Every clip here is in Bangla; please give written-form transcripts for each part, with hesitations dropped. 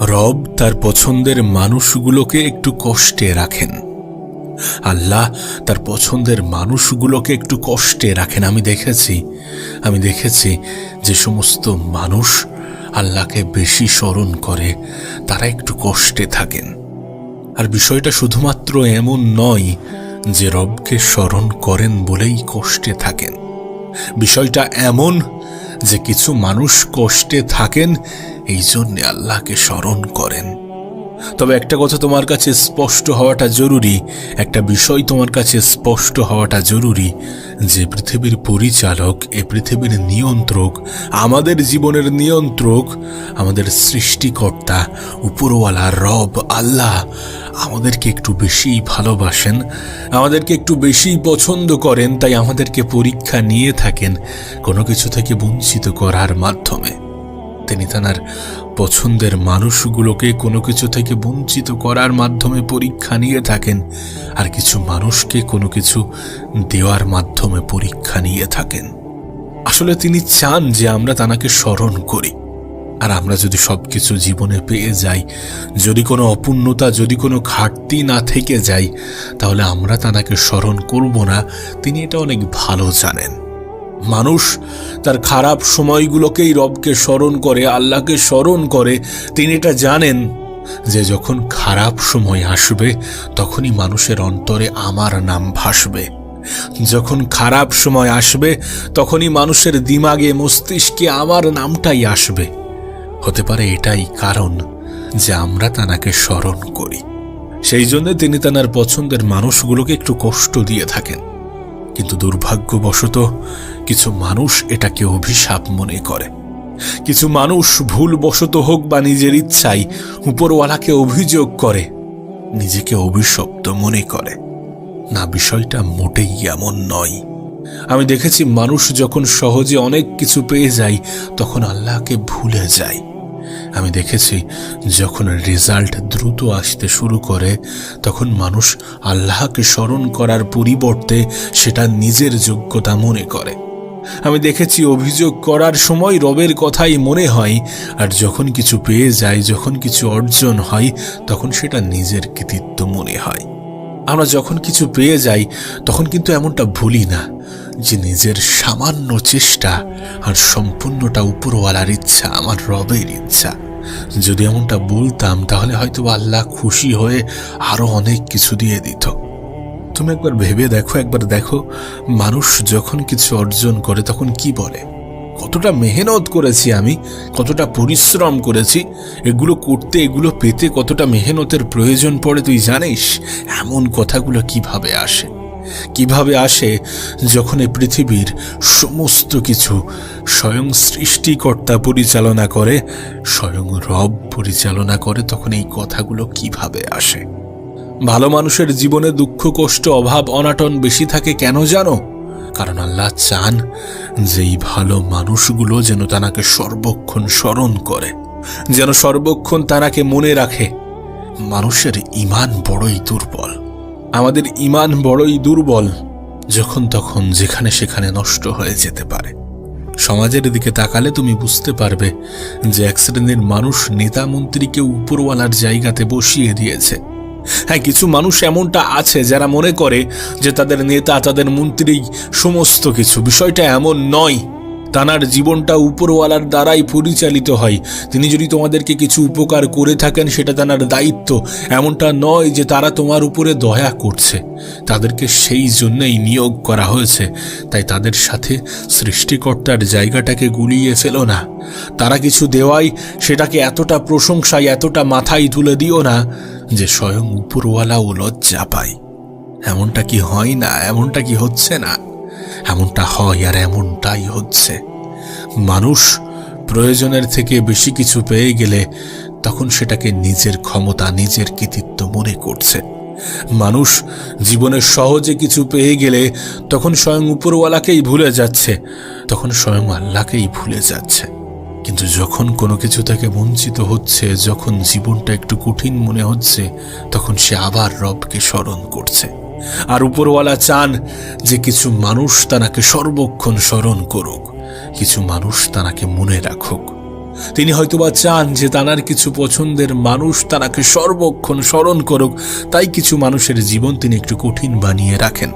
রব তার পছন্দের মানুষগুলোকে একটু কষ্টে রাখেন। আল্লাহ তার পছন্দের মানুষগুলোকে একটু কষ্টে রাখেন। আমি দেখেছি যে সমস্ত মানুষ আল্লাহকে বেশি স্মরণ করে তারা একটু কষ্টে থাকেন। আর বিষয়টা শুধুমাত্র এমন নয় যে রবকে স্মরণ করেন বলেই কষ্টে থাকেন। বিষয়টা এমন যে কিছু মানুষ কষ্টে থাকেন এই জন্যে আল্লাহকে স্মরণ করেন। তবে একটা কথা তোমার কাছে স্পষ্ট হওয়াটা জরুরি, একটা বিষয় তোমার কাছে স্পষ্ট হওয়াটা জরুরি যে পৃথিবীর পরিচালক, এ পৃথিবীর নিয়ন্ত্রক, আমাদের জীবনের নিয়ন্ত্রক, আমাদের সৃষ্টিকর্তা, উপরওয়ালা রব আল্লাহ আমাদেরকে একটু বেশিই ভালোবাসেন, আমাদেরকে একটু বেশিই পছন্দ করেন। তাই আমাদেরকে পরীক্ষা নিয়ে থাকেন কোনো কিছু থেকে বঞ্চিত করার মাধ্যমে। তিনি তাঁর পছন্দের মানুষগুলোকে কোনো কিছু থেকে বঞ্চিত করার মাধ্যমে পরীক্ষা নিয়ে থাকেন, আর কিছু মানুষকে কোনো কিছু দেওয়ার মাধ্যমে পরীক্ষা নিয়ে থাকেন। আসলে তিনি চান যে আমরা তাঁকে স্মরণ করি। আর আমরা যদি সবকিছু জীবনে পেয়ে যাই, যদি কোনো অপূর্ণতা, যদি কোনো ঘাটতি না থেকে যাই, তাহলে আমরা তাঁকে স্মরণ করব না। তিনি এটা অনেক ভালো জানেন। মানুষ তার খারাপ সময়গুলোকেই রবকে স্মরণ করে, আল্লাহকে স্মরণ করে। তিনি এটা জানেন যে যখন খারাপ সময় আসবে তখনই মানুষের অন্তরে আমার নাম ভাসবে। যখন খারাপ সময় আসবে তখনই মানুষের দিমাগে, মস্তিষ্কে আমার নামটাই আসবে। হতে পারে এটাই কারণ যে আমরা তাঁকে স্মরণ করি। সেই জন্য তিনি তাঁর পছন্দের মানুষগুলোকে একটু কষ্ট দিয়ে থাকেন। কিন্তু দুর্ভাগ্যবশত কিছু মানুষ এটাকে অভিশাপ মনে করে। কিছু মানুষ ভুলবশত হোক বা নিজের ইচ্ছায় উপরওয়ালাকে অভিযোগ করে, নিজেকে অভিশপ্ত মনে করে। না, বিষয়টা মোটেই এমন নয়। আমি দেখেছি মানুষ যখন সহজে অনেক কিছু পেয়ে যায় তখন আল্লাহকে ভুলে যায়। আমি দেখেছি যখন রেজাল্ট দ্রুত আসতে শুরু করে তখন মানুষ আল্লাহকে স্মরণ করার পরিবর্তে সেটা নিজের যোগ্যতা মনে করে। আমি দেখেছি অভিযোগ করার সময় রবের কথাই মনে হয়, আর যখন কিছু পেয়ে যায়, যখন কিছু অর্জন হয়, তখন সেটা নিজের কৃতিত্ব মনে হয়। আমরা যখন কিছু পেয়ে যাই তখন কিন্তু এমনটা ভুলি না যে নিজের সামান্য চেষ্টা আর সম্পূর্ণটা উপরওয়ালার ইচ্ছা, আমার রবের ইচ্ছা। যদি এমনটা বলতাম তাহলে হয়তো আল্লাহ খুশি হয়ে আরো অনেক কিছু দিয়ে দিত। তুমি একবার ভেবে দেখো, মানুষ যখন কিছু অর্জন করে তখন কি বলে, কতটা মেহনত করেছি আমি, কতটা পরিশ্রম করেছি, এগুলো করতে, এগুলো পেতে কতটা মেহনতের প্রয়োজন পড়ে তুই জানিস? এমন কথাগুলো কিভাবে আসে যখন এই পৃথিবীর সমস্ত কিছু স্বয়ং সৃষ্টিকর্তা পরিচালনা করে, স্বয়ং রব পরিচালনা করে, তখন এই কথাগুলো কিভাবে আসে? ভালো মানুষের জীবনে দুঃখ, কষ্ট, অভাব, অনাটন বেশি থাকে কেন জানো? কারণ আল্লাহ চান যে এই ভালো মানুষগুলো যেন তাঁকে সর্বক্ষণ স্মরণ করে, যেন সর্বক্ষণ তাঁকে মনে রাখে। মানুষের ঈমান বড়ই দুর্বল, আমাদের ঈমান বড়ই দুর্বল, যখন তখন যেখানে সেখানে নষ্ট হয়ে যেতে পারে। সমাজের দিকে তাকালে তুমি বুঝতে পারবে যে এক শ্রেণীর মানুষ নেতা মন্ত্রীকে উপরওয়ালার জায়গাতে বসিয়ে দিয়েছে। হ্যাঁ, কিছু মানুষ এমনটা আছে যারা মনে করে যে তাদের নেতা, তাদের মন্ত্রী সমস্ত কিছু। বিষয়টা এমন নয়। তাঁর জীবনটা উপরওয়ালার দ্বারাই পরিচালিত হয়। তিনি যদি তোমাদেরকে কিছু উপকার করে থাকেন সেটা তাঁর দায়িত্ব। এমনটা নয় যে তারা তোমার উপরে দয়া করছে। তাদেরকে সেই জন্যই নিয়োগ করা হয়েছে। তাই তাদের সাথে সৃষ্টিকর্তার জায়গাটাকে গুলিয়ে ফেলো না। তারা কিছু দেওয়ায় সেটাকে এতটা প্রশংসায়, এতটা মাথায় তুলে দিও না যে স্বয়ং উপরওয়ালাও লজ্জা পায়। এমনটা কি হয় না? এমনটা কি হচ্ছে না? এমনটা হয়, আর এমনটাই হচ্ছে। মানুষ প্রয়োজনের থেকে বেশি কিছু পেয়ে গেলে তখন সেটাকে নিজের ক্ষমতা, নিজের কৃতিত্ব মনে করছে। মানুষ জীবনে সহজে কিছু পেয়ে গেলে তখন স্বয়ং উপরওয়ালাকেই ভুলে যাচ্ছে, তখন স্বয়ং আল্লাহকেই ভুলে যাচ্ছে। কিন্তু যখন কোনো কিছু থেকে বঞ্চিত হচ্ছে, যখন জীবনটা একটু কঠিন মনে হচ্ছে, তখন সে আবার রবকে স্মরণ করছে। আর উপরওয়ালা চান যে কিছু মানুষ তাঁকে সর্বক্ষণ স্মরণ করুক, কিছু মানুষ তাঁকে মনে রাখুক। তিনি হয়তোবা চান যে তানার কিছু পছন্দের মানুষ তানাকে সর্বক্ষণ স্মরণ করুক, তাই কিছু মানুষের জীবন তিনি একটু কঠিন বানিয়ে রাখেন।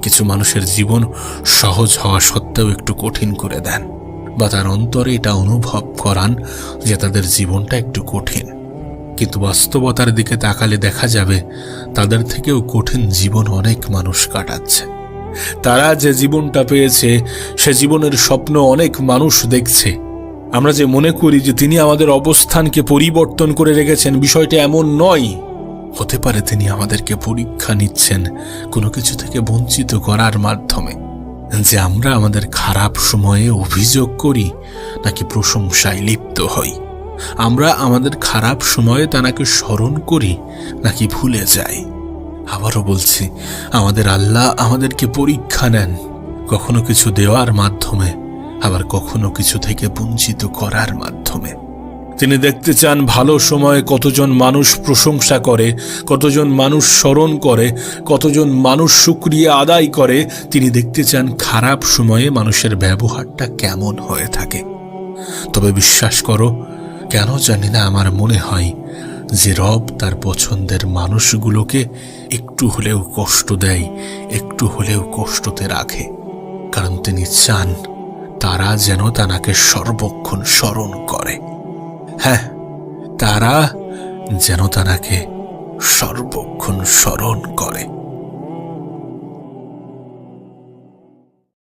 কিছু মানুষের জীবন সহজ হওয়া সত্ত্বেও একটু কঠিন করে দেন, বা তার অন্তরে এটা অনুভব করান যে তাদের জীবনটা একটু কঠিন। কিন্তু বাস্তবতার দিকে তাকালে দেখা যাবে তাদের থেকেও কঠিন জীবন অনেক মানুষ কাটাচ্ছে। তারা যে জীবনটা পেয়েছে সে জীবনের স্বপ্ন অনেক মানুষ দেখছে। আমরা যে মনে করি যে তিনি আমাদের অবস্থানকে পরিবর্তন করে রেখেছেন, বিষয়টা এমন নয়। হতে পারে তিনি আমাদেরকে পরীক্ষা নিচ্ছেন কোনো কিছু থেকে বঞ্চিত করার মাধ্যমে, যে আমরা আমাদের খারাপ সময়ে অভিযোগ করি নাকি প্রশংসায় লিপ্ত হই। আমরা আমাদের খারাপ সময়ে তাকে স্মরণ করি নাকি ভুলে যাই। আবারও বলছি, আমাদের আল্লাহ আমাদেরকে পরীক্ষা নেন, কখনো কিছু দেওয়ার মাধ্যমে, আবার কখনো কিছু থেকে বঞ্চিত করার মাধ্যমে। তিনি দেখতে চান ভালো সময়ে কতজন মানুষ প্রশংসা করে, কতজন মানুষ স্মরণ করে, কতজন মানুষ শুকরিয়া আদায় করে। তিনি দেখতে চান খারাপ সময়ে মানুষের ব্যবহারটা কেমন হয়ে থাকে। তবে বিশ্বাস করো, কেন জানি না আমার মনে হয় যে রব তার পছন্দের মানুষগুলোকে একটু হলেও কষ্ট দেয়, একটু হলেও কষ্টতে রাখে, কারণ তিনি চান তারা যেন তাকে সর্বক্ষণ স্মরণ করে। হ্যাঁ, তারা যেন তাকে সর্বক্ষণ স্মরণ করে।